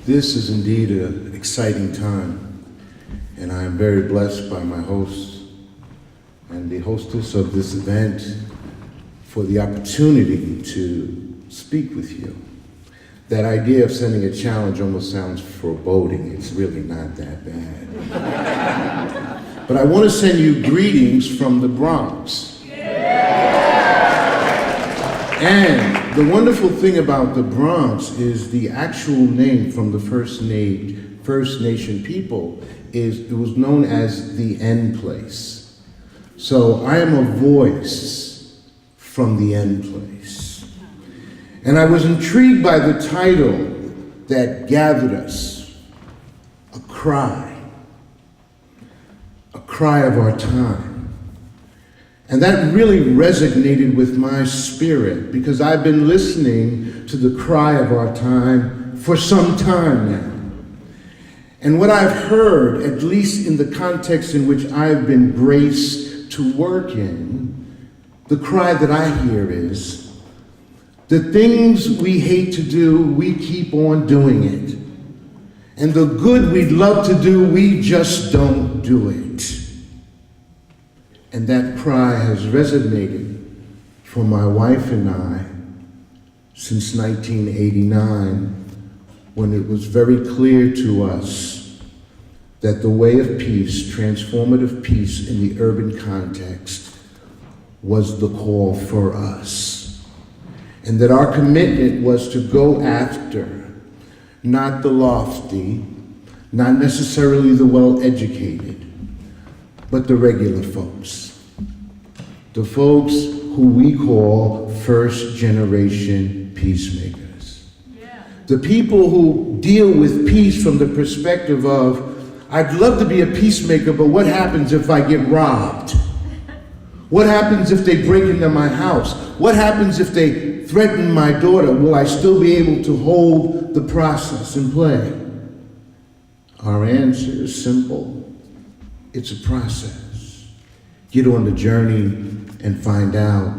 This is indeed an exciting time, and I am very blessed by my host and the hostess of this event for the opportunity to speak with you. That idea of sending a challenge almost sounds foreboding. It's really not that bad. But I want to send you greetings from the Bronx. And the wonderful thing about the Bronx is the actual name from the First Nation people it was known as the End Place. So I am a voice from the End Place. And I was intrigued by the title that gathered us, a cry of our time. And that really resonated with my spirit because I've been listening to the cry of our time for some time now. And what I've heard, at least in the context in which I've been graced to work in, the cry that I hear is, the things we hate to do, we keep on doing it. And the good we'd love to do, we just don't do it. And that cry has resonated for my wife and I since 1989, when it was very clear to us that the way of peace, transformative peace in the urban context, was the call for us. And that our commitment was to go after not the lofty, not necessarily the well-educated, but the regular folks. The folks who we call first-generation peacemakers. Yeah. The people who deal with peace from the perspective of, I'd love to be a peacemaker, but what happens if I get robbed? What happens if they break into my house? What happens if they threaten my daughter? Will I still be able to hold the process in play? Our answer is simple. It's a process. Get on the journey and find out.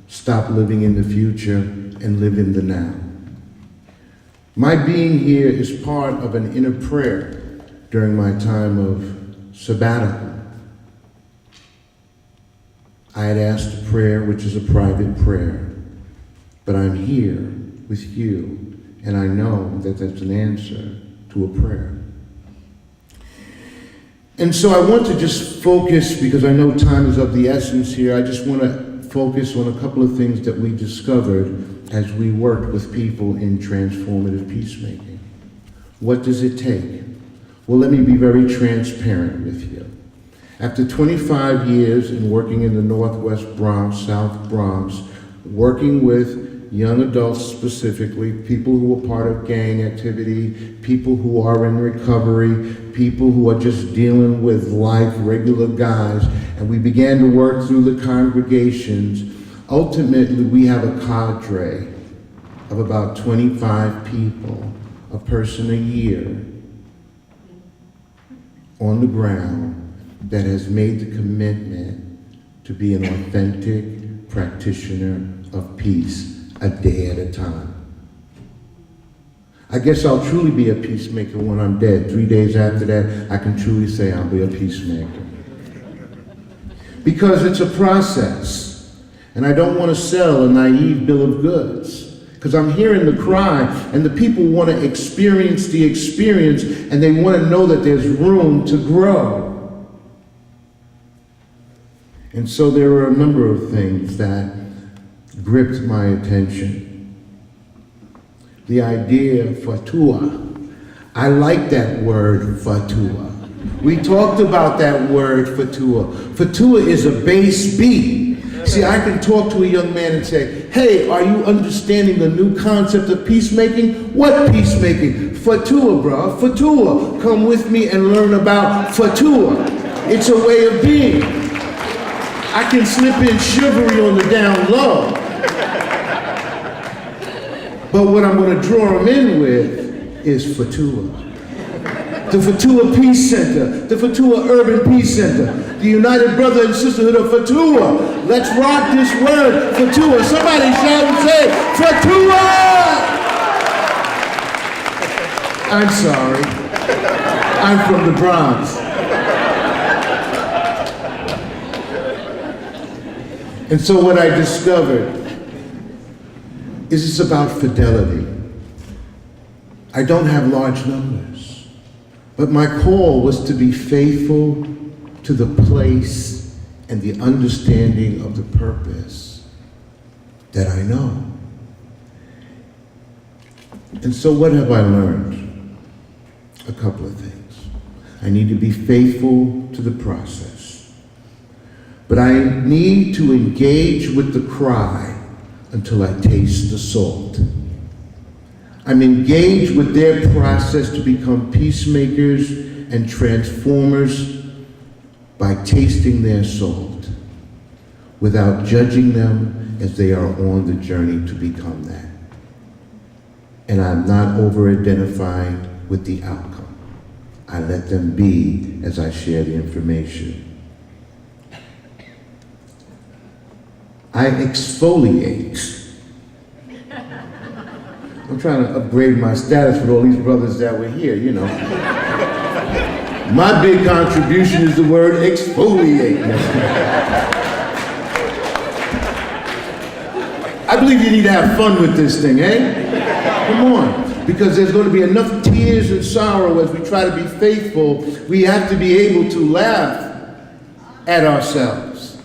Stop living in the future and live in the now. My being here is part of an inner prayer during my time of sabbatical. I had asked a prayer, which is a private prayer, but I'm here with you, and I know that that's an answer to a prayer. And so I want to just focus, because I know time is of the essence here, I just want to focus on a couple of things that we discovered as we worked with people in transformative peacemaking. What does it take? Well, let me be very transparent with you. After 25 years in working in the Northwest Bronx, South Bronx, working with young adults specifically, people who are part of gang activity, people who are in recovery, people who are just dealing with life, regular guys, and we began to work through the congregations. Ultimately, we have a cadre of about 25 people, a person a year, on the ground that has made the commitment to be an authentic practitioner of peace a day at a time. I guess I'll truly be a peacemaker when I'm dead. 3 days after that, I can truly say I'll be a peacemaker. Because it's a process. And I don't want to sell a naive bill of goods. Because I'm hearing the cry, and the people want to experience the experience, and they want to know that there's room to grow. And so there were a number of things that gripped my attention. The idea of fatua. I like that word, fatua. We talked about that word, fatua. Fatua is a bass beat. See, I can talk to a young man and say, hey, are you understanding the new concept of peacemaking? What peacemaking? Fatua, bro, fatua. Come with me and learn about fatua. It's a way of being. I can slip in chivalry on the down low. But what I'm going to draw them in with is Fatua. The Fatua Peace Center, the Fatua Urban Peace Center, the United Brother and Sisterhood of Fatua. Let's rock this word, Fatua. Somebody shout and say, Fatua! I'm sorry. I'm from the Bronx. And so what I discovered is it's about fidelity. I don't have large numbers, but my call was to be faithful to the place and the understanding of the purpose that I know. And so what have I learned? A couple of things. I need to be faithful to the process, but I need to engage with the cry until I taste the salt. I'm engaged with their process to become peacemakers and transformers by tasting their salt without judging them as they are on the journey to become that. And I'm not over-identifying with the outcome. I let them be as I share the information. I exfoliate. I'm trying to upgrade my status with all these brothers that were here, you know. My big contribution is the word exfoliate. I believe you need to have fun with this thing, eh? Come on. Because there's going to be enough tears and sorrow as we try to be faithful. We have to be able to laugh at ourselves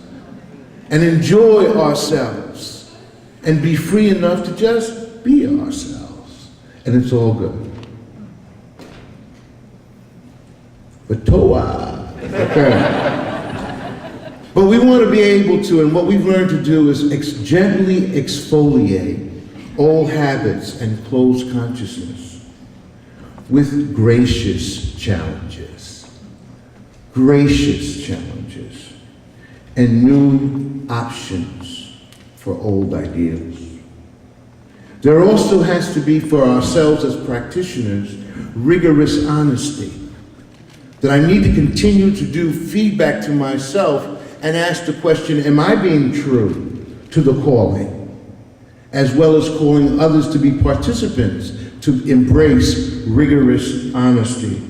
and enjoy ourselves and be free enough to just be ourselves, and it's all good. But Toa, okay. But we want to be able to, and what we've learned to do is gently exfoliate old habits and closed consciousness with gracious challenges, and new options for old ideas. There also has to be, for ourselves as practitioners, rigorous honesty. That I need to continue to do feedback to myself and ask the question, am I being true to the calling? As well as calling others to be participants, to embrace rigorous honesty.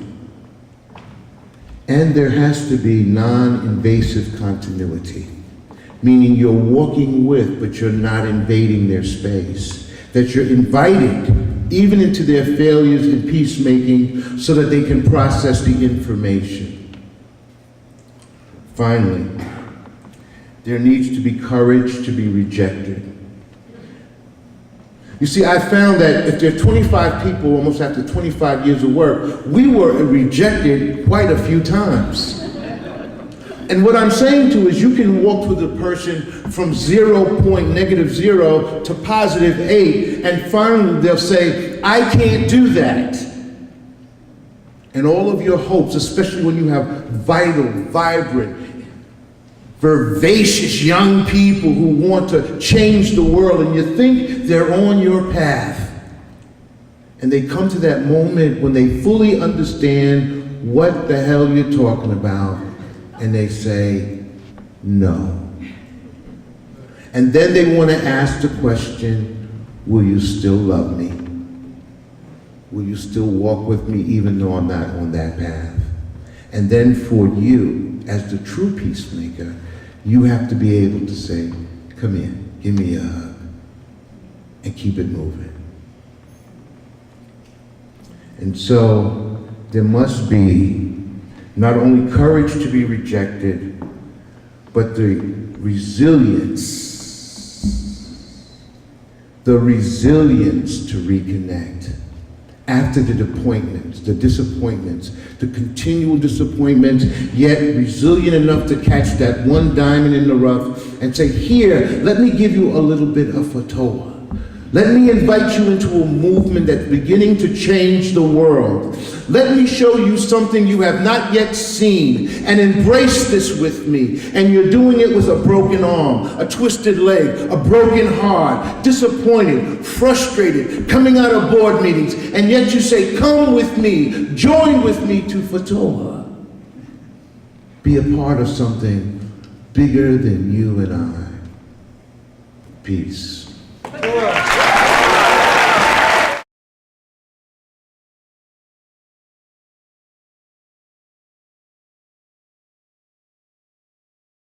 And there has to be non-invasive continuity, meaning you're walking with, but you're not invading their space. That you're invited even into their failures in peacemaking so that they can process the information. Finally, there needs to be courage to be rejected. You see, I found that if there are 25 people almost after 25 years of work, we were rejected quite a few times. And what I'm saying to is you can walk with a person from -0 to +8, and finally they'll say, I can't do that. And all of your hopes, especially when you have vital, vibrant, vivacious young people who want to change the world, and you think they're on your path. And they come to that moment when they fully understand what the hell you're talking about, and they say, no. And then they want to ask the question, will you still love me? Will you still walk with me even though I'm not on that path? And then for you, as the true peacemaker, you have to be able to say, come here, give me a hug, and keep it moving. And so there must be not only courage to be rejected, but the resilience to reconnect after the disappointments, the continual disappointments, yet resilient enough to catch that one diamond in the rough and say, here, let me give you a little bit of Fatoa. Let me invite you into a movement that's beginning to change the world. Let me show you something you have not yet seen, and embrace this with me. And you're doing it with a broken arm, a twisted leg, a broken heart, disappointed, frustrated, coming out of board meetings, and yet you say, come with me, join with me to Fatoa. Be a part of something bigger than you and I. Peace.